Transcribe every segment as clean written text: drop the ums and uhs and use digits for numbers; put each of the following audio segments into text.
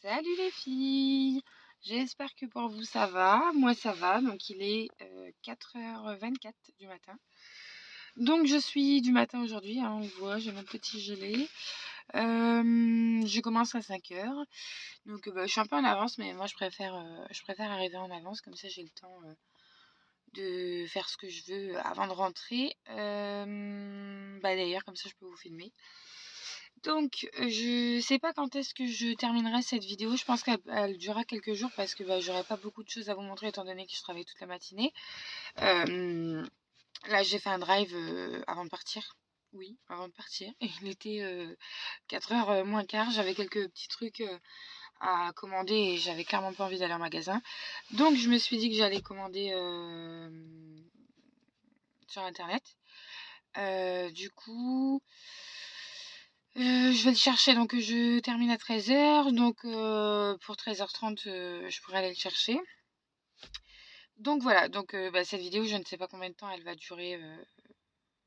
Salut les filles, j'espère que pour vous ça va, moi ça va, donc il est 4h24 du matin. Donc je suis du matin aujourd'hui, hein, on le voit, j'ai mon petit gelé. Je commence à 5h, donc je suis un peu en avance, mais moi je préfère arriver en avance, comme ça j'ai le temps de faire ce que je veux avant de rentrer. D'ailleurs, comme ça je peux vous filmer. Donc, je sais pas quand est-ce que je terminerai cette vidéo. Je pense qu'elle durera quelques jours parce que j'aurai pas beaucoup de choses à vous montrer étant donné que je travaille toute la matinée. Là, j'ai fait un drive avant de partir. Oui, avant de partir. Et il était 4h moins quart. J'avais quelques petits trucs à commander et j'avais clairement pas envie d'aller en magasin. Donc, je me suis dit que j'allais commander sur internet. Du coup, je vais le chercher, donc je termine à 13h, donc pour 13h30, je pourrais aller le chercher. Donc voilà, donc cette vidéo, je ne sais pas combien de temps elle va durer,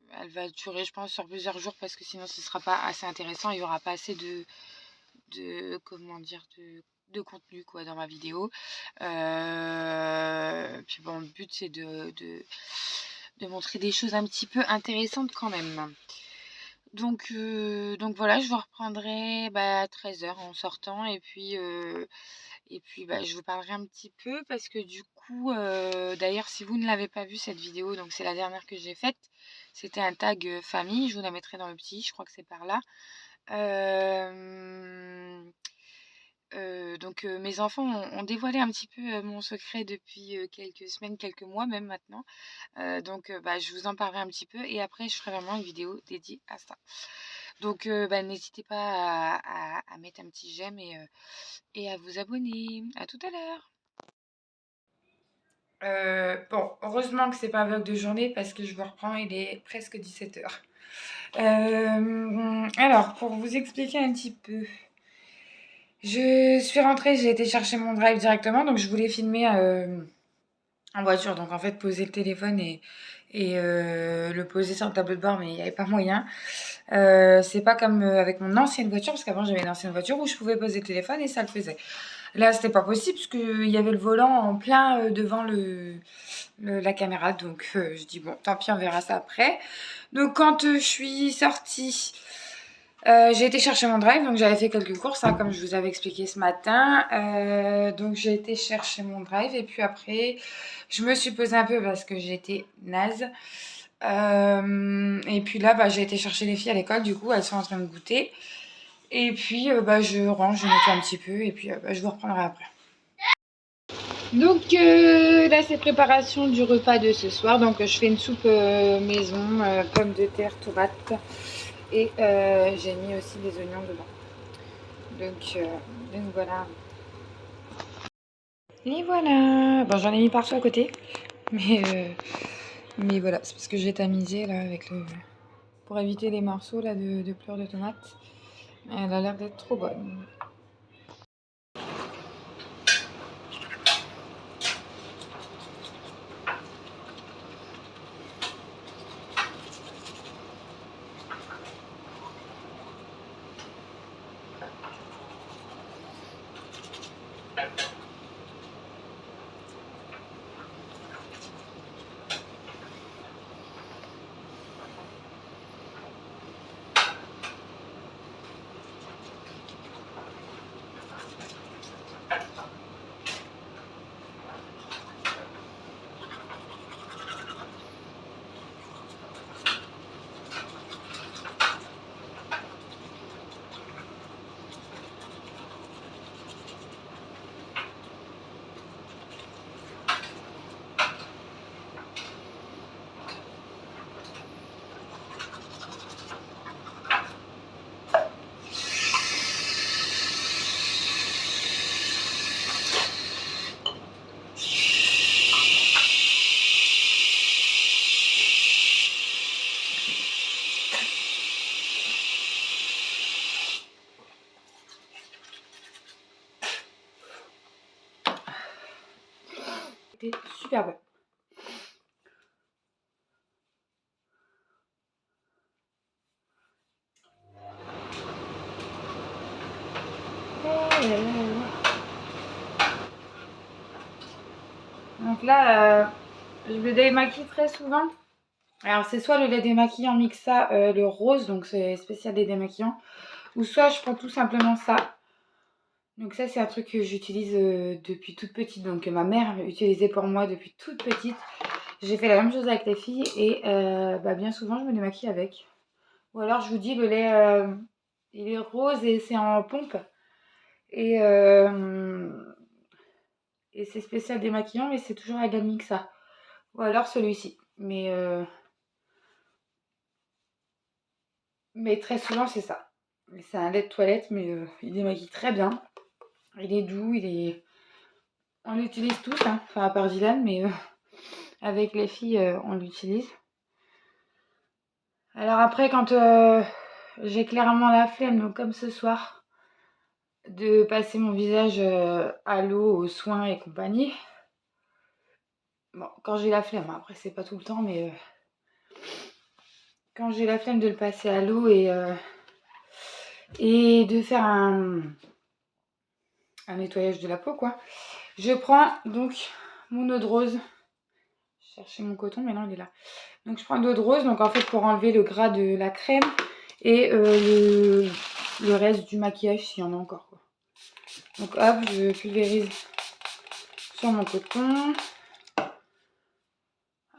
je pense, sur plusieurs jours, parce que sinon ce sera pas assez intéressant, il y aura pas assez comment dire, de contenu quoi dans ma vidéo. Puis bon, le but c'est de montrer des choses un petit peu intéressantes quand même. Donc voilà, je vous reprendrai à 13h en sortant et puis je vous parlerai un petit peu parce que du coup, d'ailleurs si vous ne l'avez pas vu cette vidéo, donc c'est la dernière que j'ai faite, c'était un tag famille, je vous la mettrai dans le petit, je crois que c'est par là. Mes enfants ont dévoilé un petit peu mon secret depuis quelques semaines, quelques mois même maintenant. Je vous en parlerai un petit peu et après je ferai vraiment une vidéo dédiée à ça. Donc n'hésitez pas à mettre un petit j'aime et à vous abonner. À tout à l'heure. Bon, heureusement que c'est pas un vlog de journée parce que je vous reprends, il est presque 17h. Alors, pour vous expliquer un petit peu, je suis rentrée, j'ai été chercher mon drive directement, donc je voulais filmer en voiture, donc en fait poser le téléphone et le poser sur le tableau de bord, mais il n'y avait pas moyen. C'est pas comme avec mon ancienne voiture, parce qu'avant j'avais une ancienne voiture où je pouvais poser le téléphone et ça le faisait. Là, c'était pas possible parce qu'il y avait le volant en plein devant la caméra. Donc, je dis bon, tant pis, on verra ça après. Donc, quand je suis sortie, j'ai été chercher mon drive. Donc, j'avais fait quelques courses, hein, comme je vous avais expliqué ce matin. Donc, j'ai été chercher mon drive. Et puis après, je me suis posée un peu parce que j'étais naze. Et puis là, j'ai été chercher les filles à l'école. Du coup, elles sont en train de goûter. Et puis, je range, je nettoie un petit peu. Et puis, je vous reprendrai après. Donc là, c'est préparation du repas de ce soir. Donc je fais une soupe maison, pommes de terre, tomates. Et j'ai mis aussi des oignons dedans. Donc voilà. Et voilà. Bon, j'en ai mis partout à côté. Mais voilà, c'est parce que j'ai tamisé là avec pour éviter les morceaux là de pleurs de tomates. Elle a l'air d'être trop bonne. C'était super bon. là là là. Donc là, je me démaquille très souvent. Alors c'est soit le lait démaquillant Mixa, le rose, donc c'est spécial lait démaquillant, ou soit je prends tout simplement ça. Donc ça c'est un truc que j'utilise depuis toute petite, donc ma mère utilisait pour moi depuis toute petite. J'ai fait la même chose avec les filles et bien souvent je me démaquille avec. Ou alors je vous dis le lait il est rose et c'est en pompe et, et c'est spécial démaquillant mais c'est toujours la gamme Mixa. Ou alors celui-ci. Mais très souvent c'est ça. C'est un lait de toilette mais il démaquille très bien. Il est doux, on l'utilise tous, hein. Enfin à part Dylan, mais avec les filles on l'utilise. Alors après quand j'ai clairement la flemme, donc comme ce soir, de passer mon visage à l'eau, aux soins et compagnie. Bon, quand j'ai la flemme, après c'est pas tout le temps, mais quand j'ai la flemme de le passer à l'eau et de faire un nettoyage de la peau, quoi, je prends donc mon eau de rose. Je cherchais mon coton, mais non, il est là. Donc je prends de l'eau de rose, donc en fait pour enlever le gras de la crème et le reste du maquillage s'il y en a encore, quoi. Donc hop, je pulvérise sur mon coton.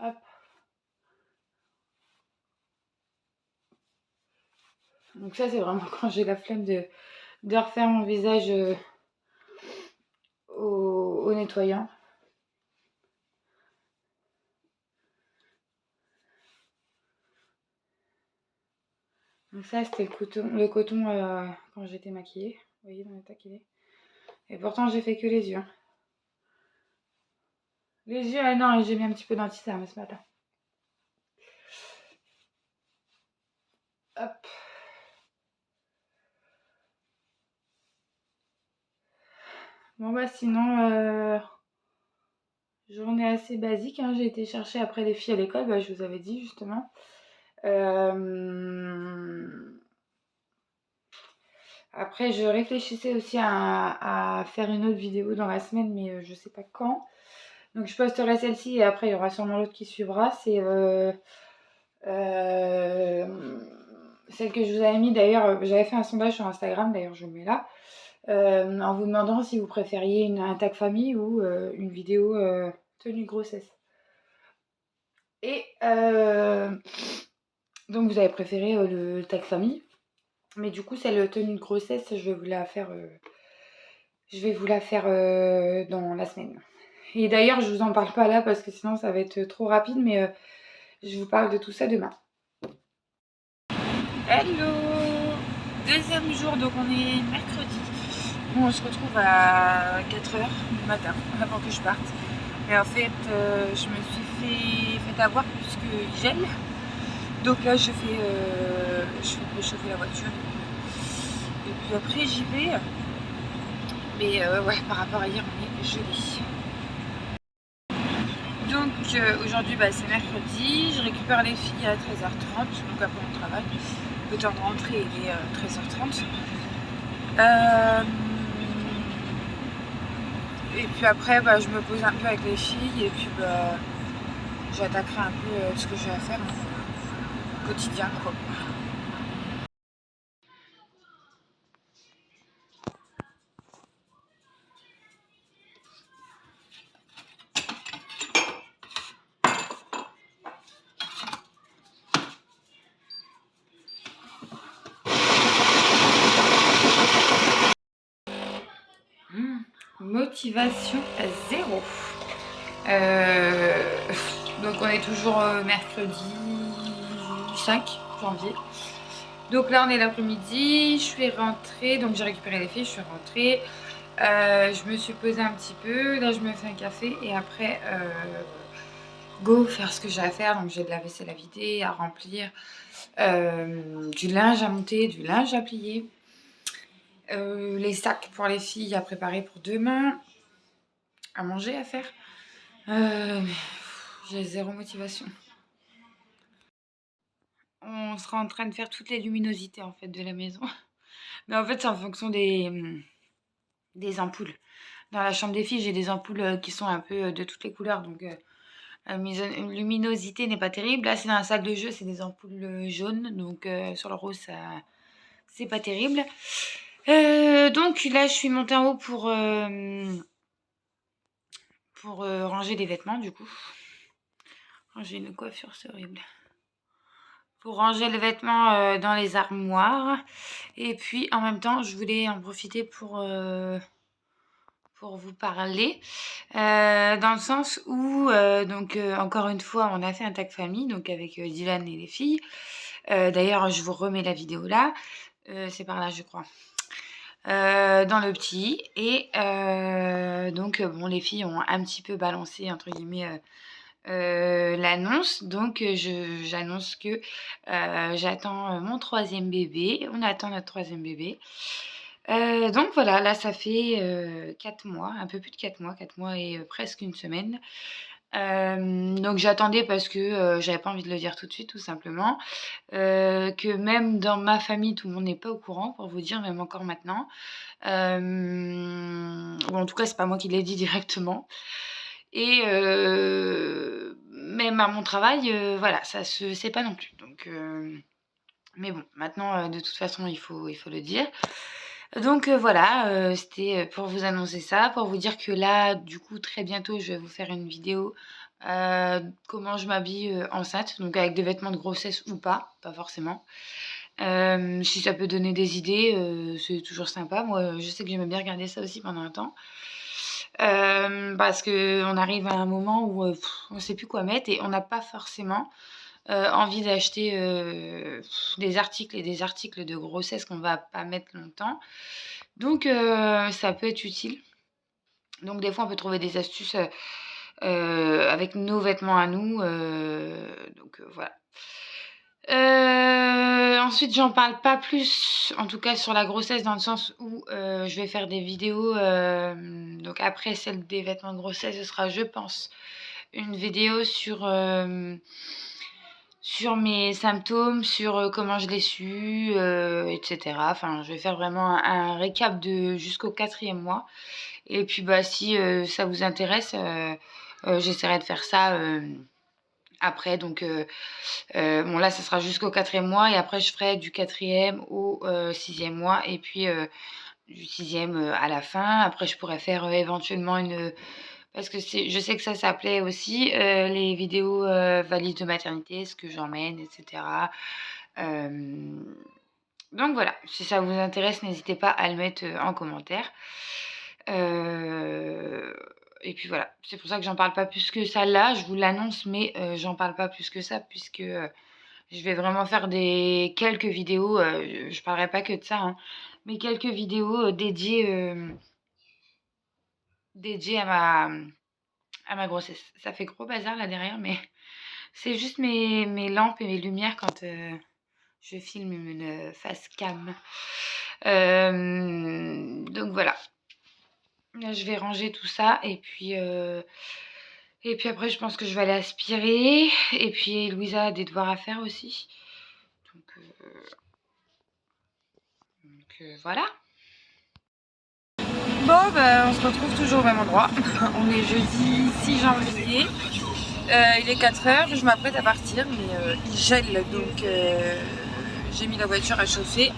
Hop. Donc ça c'est vraiment quand j'ai la flemme de refaire mon visage au nettoyant. Donc ça c'était le coton quand j'étais maquillée. Vous voyez dans l'état qu'il est. Et pourtant j'ai fait que les yeux. Les yeux, ah non, j'ai mis un petit peu d'anti-cerne ce matin. Hop. Bon bah sinon, journée assez basique, hein. J'ai été chercher après les filles à l'école, je vous avais dit justement. Après je réfléchissais aussi à faire une autre vidéo dans la semaine, mais je sais pas quand. Donc je posterai celle-ci et après il y aura sûrement l'autre qui suivra. C'est celle que je vous avais mis d'ailleurs, j'avais fait un sondage sur Instagram, d'ailleurs je le mets là, en vous demandant si vous préfériez un tag famille ou une vidéo tenue de grossesse. Et donc vous avez préféré le tag famille, mais du coup celle tenue de grossesse, je vais vous la faire, dans la semaine. Et d'ailleurs je vous en parle pas là parce que sinon ça va être trop rapide, mais je vous parle de tout ça demain. Hello! Deuxième jour, donc on est mercredi. On se retrouve à 4h du matin, avant que je parte. Et en fait, je me suis fait avoir puisque gèle. Donc là, je fais préchauffer la voiture. Et puis après, j'y vais. Mais ouais, par rapport à hier, on est gelé. Donc aujourd'hui, c'est mercredi. Je récupère les filles à 13h30, donc après mon travail. Le temps de rentrer, il est 13h30. Et puis après, je me pose un peu avec les filles et puis j'attaquerai un peu ce que j'ai à faire au quotidien, quoi. Motivation à zéro. Donc on est toujours mercredi 5 janvier. Donc là on est l'après-midi, je suis rentrée, donc j'ai récupéré les filles, je suis rentrée. Je me suis posée un petit peu, là je me fais un café et après go faire ce que j'ai à faire. Donc j'ai de la vaisselle à vider, à remplir, du linge à monter, du linge à plier, les sacs pour les filles à préparer pour demain, à manger à faire. J'ai zéro motivation. On sera en train de faire toutes les luminosités en fait de la maison. Mais en fait c'est en fonction des ampoules. Dans la chambre des filles, j'ai des ampoules qui sont un peu de toutes les couleurs, donc la luminosité n'est pas terrible. Là, c'est dans la salle de jeu, c'est des ampoules jaunes, donc sur le rose, ça, c'est pas terrible. Donc là, je suis montée en haut pour ranger les vêtements, du coup. Ranger une coiffure, c'est horrible. Pour ranger les vêtements dans les armoires. Et puis, en même temps, je voulais en profiter pour vous parler, dans le sens où, encore une fois, on a fait un tag famille, donc avec Dylan et les filles. D'ailleurs, je vous remets la vidéo là. C'est par là, je crois. Dans le petit. Et donc, bon, les filles ont un petit peu balancé, entre guillemets, l'annonce. Donc, j'annonce que j'attends mon troisième bébé. On attend notre troisième bébé. Donc voilà, là, ça fait 4 mois, un peu plus de 4 mois et presque une semaine. Donc j'attendais parce que j'avais pas envie de le dire tout de suite, tout simplement. Que même dans ma famille, tout le monde n'est pas au courant, pour vous dire, même encore maintenant. Ou en tout cas, c'est pas moi qui l'ai dit directement. Et même à mon travail, voilà, ça se sait pas non plus. Donc, mais bon, maintenant, de toute façon, il faut le dire. Donc voilà, c'était pour vous annoncer ça, pour vous dire que là, du coup, très bientôt, je vais vous faire une vidéo comment je m'habille enceinte, donc avec des vêtements de grossesse ou pas, pas forcément. Si ça peut donner des idées, c'est toujours sympa. Moi, je sais que j'aimais bien regarder ça aussi pendant un temps. Parce qu'on arrive à un moment où on ne sait plus quoi mettre et on n'a pas forcément envie d'acheter des articles et des articles de grossesse qu'on va pas mettre longtemps. Donc ça peut être utile. Donc des fois on peut trouver des astuces avec nos vêtements à nous. Donc voilà. Ensuite, j'en parle pas plus, en tout cas sur la grossesse, dans le sens où je vais faire des vidéos. Donc après celle des vêtements de grossesse, ce sera, je pense, une vidéo sur mes symptômes, sur comment je l'ai su, etc. Enfin, je vais faire vraiment un récap de jusqu'au 4e mois. Et puis, bah, si ça vous intéresse, j'essaierai de faire ça après. Donc, bon, là, ça sera jusqu'au 4e mois. Et après, je ferai du 4e au 6e mois. Et puis, du 6e à la fin. Après, je pourrais faire éventuellement une... Parce que je sais que ça s'appelait aussi les vidéos valises de maternité, ce que j'emmène, etc. Donc voilà, si ça vous intéresse, n'hésitez pas à le mettre en commentaire. Et puis voilà, c'est pour ça que j'en parle pas plus que ça là. Je vous l'annonce, mais j'en parle pas plus que ça, puisque je vais vraiment faire quelques vidéos. Je parlerai pas que de ça, hein, mais quelques vidéos dédiées à ma grossesse. Ça fait gros bazar là derrière, mais c'est juste mes lampes et mes lumières quand je filme une face cam. Donc voilà. Là, je vais ranger tout ça et puis après, je pense que je vais aller aspirer. Et puis Louisa a des devoirs à faire aussi. Donc voilà. Bon, bah, on se retrouve toujours au même endroit. On est jeudi 6 janvier. Il est 4 h, je m'apprête à partir, mais il gèle, donc j'ai mis la voiture à chauffer.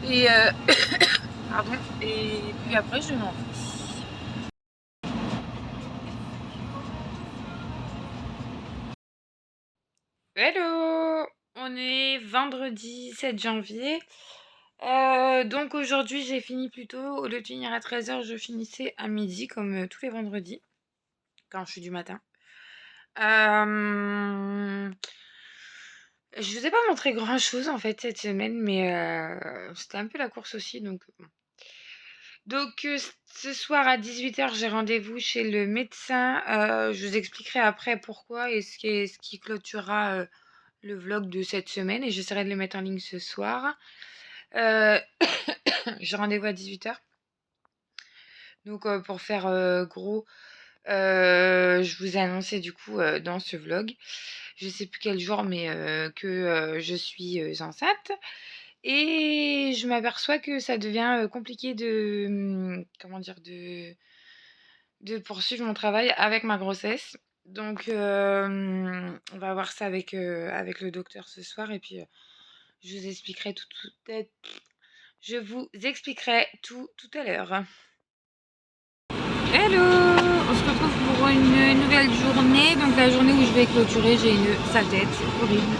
Et pardon. Et puis après, je m'en vais. Hello! On est vendredi 7 janvier. Donc aujourd'hui, j'ai fini plus tôt. Au lieu de finir à 13 h, je finissais à midi, comme tous les vendredis, quand je suis du matin. Je vous ai pas montré grand chose en fait cette semaine, mais c'était un peu la course aussi, donc bon. Donc ce soir à 18 h, j'ai rendez-vous chez le médecin. Je vous expliquerai après pourquoi et ce qui clôturera le vlog de cette semaine, et j'essaierai de le mettre en ligne ce soir. J'ai rendez-vous à 18 h. Donc pour faire gros, je vous ai annoncé du coup dans ce vlog, je sais plus quel jour, mais que je suis enceinte. Et je m'aperçois que ça devient compliqué de, comment dire, de poursuivre mon travail avec ma grossesse. Donc, on va voir ça avec le docteur ce soir et puis je vous expliquerai je vous expliquerai tout à l'heure. Hello! On se retrouve pour une nouvelle journée. Donc la journée où je vais clôturer, j'ai une sale tête, horrible.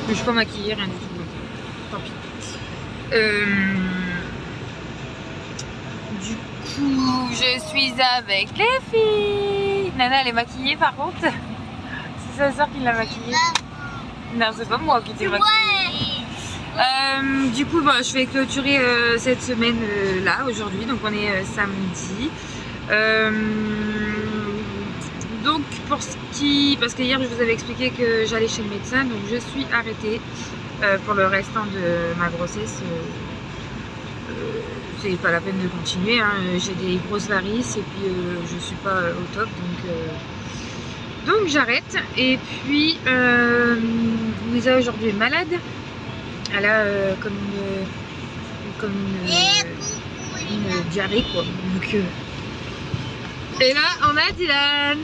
Je suis pas maquillée, rien du tout. Donc, tant pis. Du coup, je suis avec les filles. Nana, elle est maquillée par contre. C'est sa soeur qui l'a maquillée. Non, c'est pas moi qui t'ai maquillée. Du coup, bah, je vais clôturer cette semaine là aujourd'hui. Donc on est samedi. Donc pour ce qui... Parce que hier je vous avais expliqué que j'allais chez le médecin. Donc je suis arrêtée pour le restant de ma grossesse. C'est pas la peine de continuer, hein. J'ai des grosses varices et puis je suis pas au top, donc j'arrête. Et puis Louisa aujourd'hui est malade, elle a comme une diarrhée quoi. Donc, et là on a Dylan.